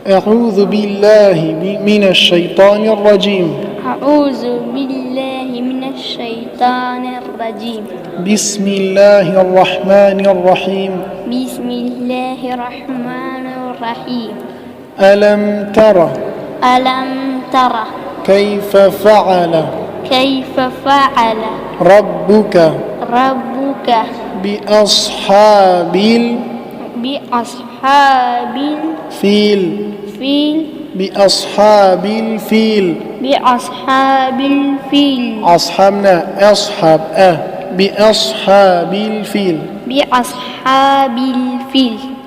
أعوذ بالله من الشيطان الرجيم. أعوذ بالله من الشيطان الرجيم. بسم الله الرحمن الرحيم. بسم الله الرحمن الرحيم. ألم تر ألم تر كيف فعل ربك بأصحاب الفيل بأصحاب الفيل. أصحابنا أصحاب بأصحاب الفيل.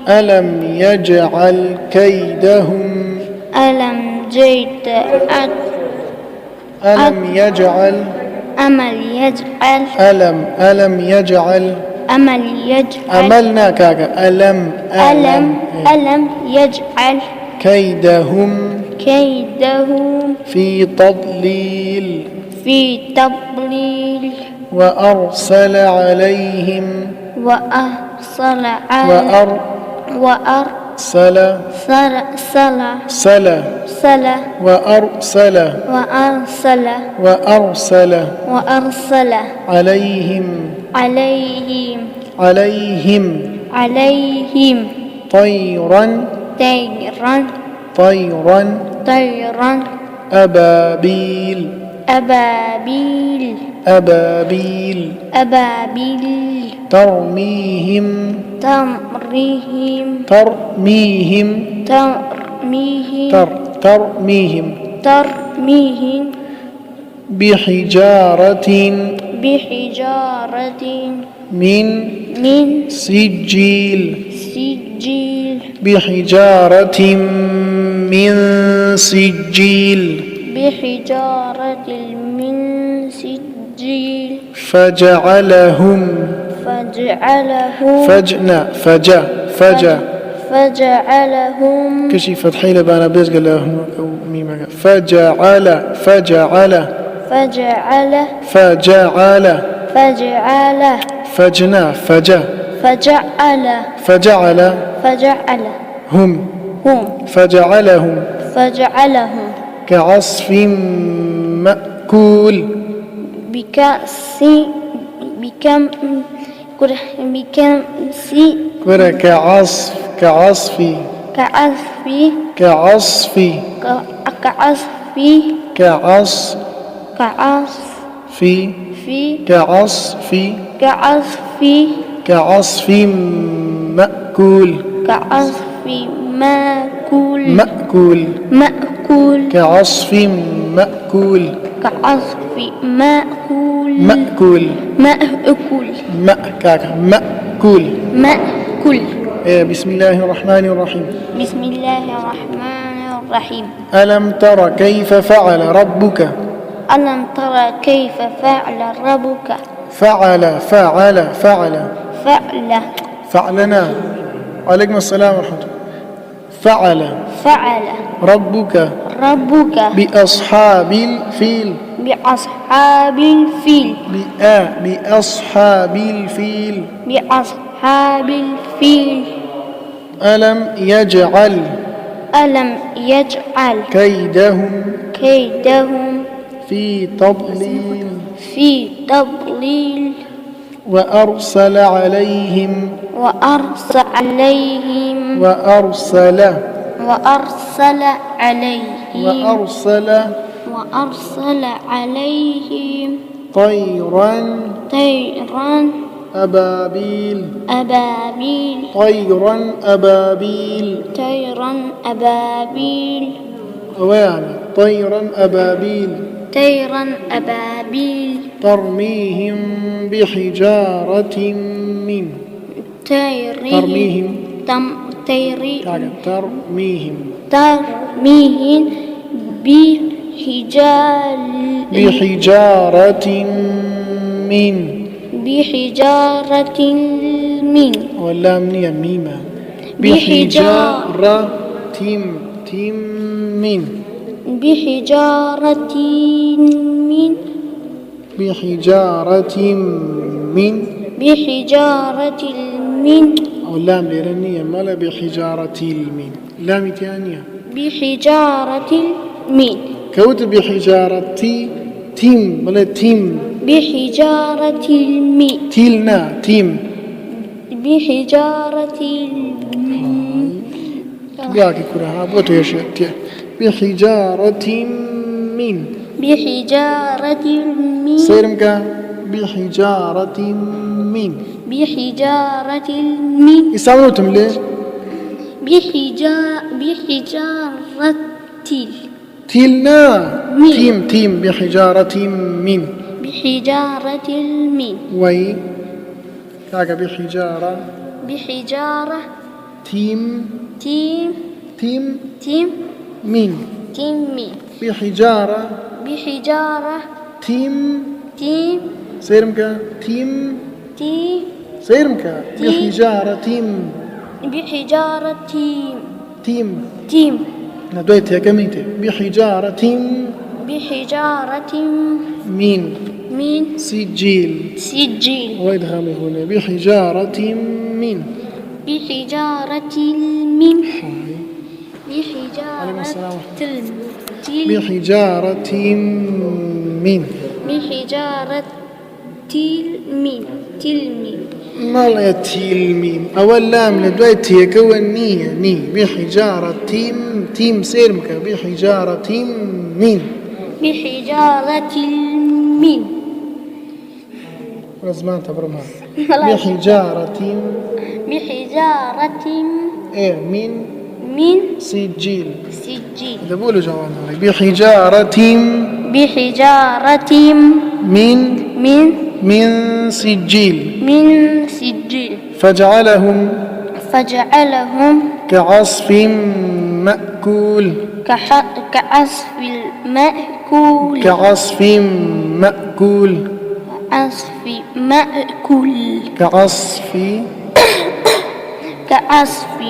ألم يجعل كيدهم ألم يجعل أملنا كاكا ألم يجعل كيدهم في تضليل وأرسل عليهم وأرسل عليهم طيرا أبابيل ترميهم بحجارة من سجيل فجعلهم كشي فتحي لبانا بيز قال له ميمة فجعل فجعلهم كعصف مأكول كعصف مأكول كعصف مأكول بسم الله الرحمن الرحيم. ألم تر كيف فعل ربك فعلنا عليكم السلام ورحمة الله. فعل ربك بأصحاب الفيل ألم يجعل كيدهم في تضليل وأرسل عليهم طيرا أبابيل ترميهم بحجارة من واللام نية ميمة بحجارة من واللام ليرنية مالا بحجارة المين لام تانية بحجارة المين كوت بحجارة تيم ولا تيم بحجارة المين تيلنا تيم بحجارة باقي كلها بوتو يا شيخ بحجارة من بحجارة المين سيرمكا بحجارة من بحجارة المين يسامنوا تملي بحجارة تيلنا مين. تيم بحجارة من بحجارة المين وي كاكا بحجارة تيم تيم من مين بحجارة تيم سيرمكا تيم سيرمكا بحجارة بحجارة تيم ندويت يا كميتي بحجارة من سجيل ويدغمي هنا بحجارة من بحجارة المين عليكم السلام. بحجارة من بحجارة تلمين ما لا تيلمين أول لام ندويت هي كونية ني بحجارة تيم سيرمكا بحجارة من بحجارة المين رزمان تبرمها بحجارة من سجيل إذا بقولوا جوانا بحجارة من سجيل فجعلهم كعصف مأكول كعصف مأكول كعصف